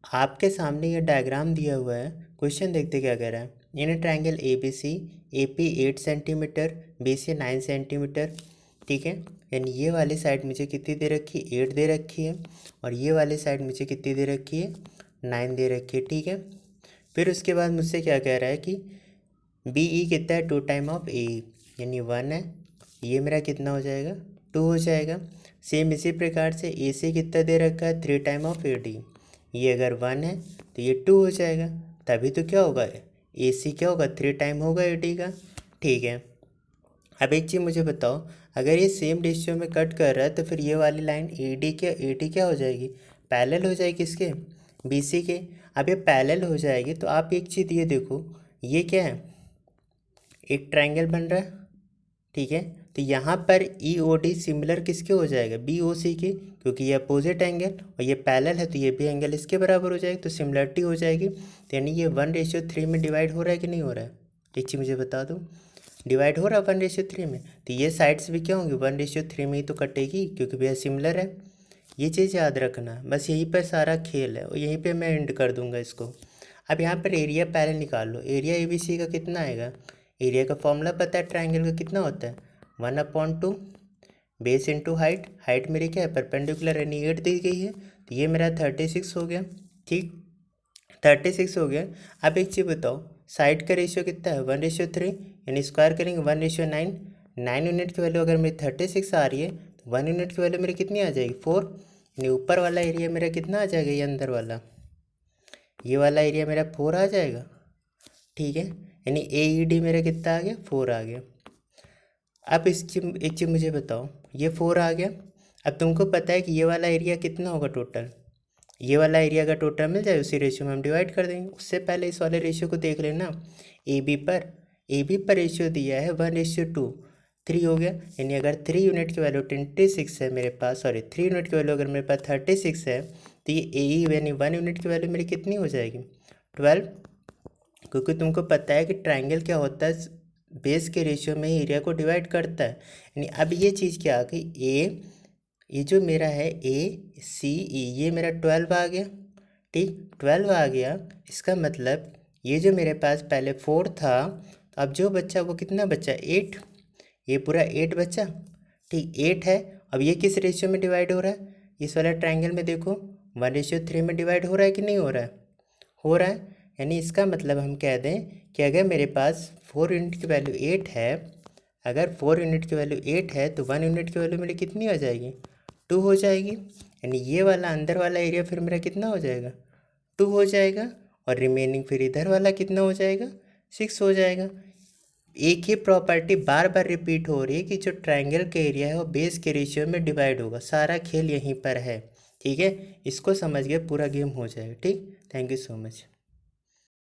आपके सामने ये डायग्राम दिया हुआ है। क्वेश्चन देखते क्या कह रहा है। In a triangle A B C, A P 8 centimetre, B C 9 centimetre. ठीक है, यानी ये वाली साइड मुझे कितनी दे रखी है, 8 दे रखी है, और ये वाली साइड मुझे कितनी दे रखी है, 9 दे रखी है। ठीक है, फिर उसके बाद मुझसे क्या कह रहा है कि बी ई कितना है, 2 टाइम ऑफ ए, यानी 1 है। ये मेरा कितना हो जाएगा, 2 हो जाएगा। सेम इसी प्रकार से ए से कितना दे रखा है, 3 टाइम ऑफ ए डी। ये अगर 1 है तो ये 2 हो जाएगा। तभी तो क्या होगा, ए सी क्या होगा, 3 टाइम होगा ए डी का। ठीक है, अब एक चीज़ मुझे बताओ, अगर ये सेम रेशियो में कट कर रहा है तो फिर ये वाली लाइन ए डी क्या हो जाएगी, पैरेलल हो जाएगी इसके, बी सी के। अब ये पैरेलल हो जाएगी तो आप एक चीज़ ये देखो, ये क्या है, एक ट्रायंगल बन रहा है। ठीक है, तो यहाँ पर ई ओ डी सिमिलर किसके हो जाएगा, बी ओ सी के, क्योंकि ये अपोजिट एंगल और ये पैरेलल है तो ये भी एंगल इसके बराबर हो जाएगी, तो सिमिलरिटी हो जाएगी। तो यानी ये 1:3 में डिवाइड हो रहा है कि नहीं हो रहा है, एक चीज़ मुझे बता दो, डिवाइड हो रहा है 1:3 में। तो ये साइड्स भी क्या होंगी, 1:3 में ही तो कटेगी, क्योंकि भैया सिमिलर है। ये चीज़ याद रखना, बस यहीं पर सारा खेल है और यहीं पे मैं एंड कर दूंगा इसको। अब यहाँ पर एरिया पहले निकाल लो, एरिया ए बी सी का कितना आएगा, एरिया का फॉर्मूला पता है, ट्रायंगल का कितना होता है, 1/2 बेस इंटू हाइट। हाइट मेरी क्या है, परपेंडिकुलर यानी 8 दी गई है, तो ये मेरा 36 हो गया। ठीक, 36 हो गया। अब एक चीज़ बताओ, साइड का रेशियो कितना है, 1:3, यानी स्क्वायर करेंगे 1:9। 9 यूनिट की वैल्यू अगर मेरी 36 आ रही है तो 1 यूनिट की वैल्यू मेरी कितनी आ जाएगी, 4। यानी ऊपर वाला एरिया मेरा कितना आ जाएगा, ये अंदर वाला, ये वाला एरिया मेरा 4 आ जाएगा। ठीक है, यानी ए ई डी मेरा कितना आ गया, 4 आ गया। अब एक चीज़ मुझे बताओ, ये 4 आ गया। अब तुमको पता है कि ये वाला एरिया कितना होगा टोटल, ये वाला एरिया का टोटल मिल जाए, उसी रेशियो में हम डिवाइड कर देंगे। उससे पहले इस वाले रेशियो को देख लेना, ए बी पर रेशियो दिया है 1:2, 3 हो गया। यानी अगर 3 यूनिट की वैल्यू 26 है मेरे पास, सॉरी 3 यूनिट की वैल्यू अगर मेरे पास 36 है, तो ये ए ई यानी 1 यूनिट की वैल्यू मेरी कितनी हो जाएगी, 12। क्योंकि तुमको पता है कि ट्रायंगल क्या होता है, बेस के रेशियो में ही एरिया को डिवाइड करता है। यानी अब ये चीज़ क्या आ गई, ये जो मेरा है ए सी ई, ये मेरा 12 आ गया। ठीक, 12 आ गया, इसका मतलब ये जो मेरे पास पहले 4 था, अब जो बच्चा वो कितना बच्चा, 8, ये पूरा 8 बच्चा। ठीक, 8 है। अब ये किस रेशियो में डिवाइड हो रहा है, इस वाला ट्रायंगल में देखो 1:3 में डिवाइड हो रहा है कि नहीं हो रहा है, हो रहा है। यानी इसका मतलब हम कह दें कि अगर मेरे पास 4 यूनिट की वैल्यू 8 है, अगर 4 यूनिट की वैल्यू 8 है तो 1 यूनिट की वैल्यू मेरी कितनी आ जाएगी, 2 हो जाएगी। यानी ये वाला अंदर वाला एरिया फिर मेरा कितना हो जाएगा, 2 हो जाएगा, और रिमेनिंग फिर इधर वाला कितना हो जाएगा, 6 हो जाएगा। एक ही प्रॉपर्टी बार बार रिपीट हो रही है कि जो ट्रायंगल का एरिया है वो बेस के रेशियो में डिवाइड होगा, सारा खेल यहीं पर है। ठीक है, इसको समझ गए पूरा गेम हो जाएगा। ठीक, थैंक यू सो मच।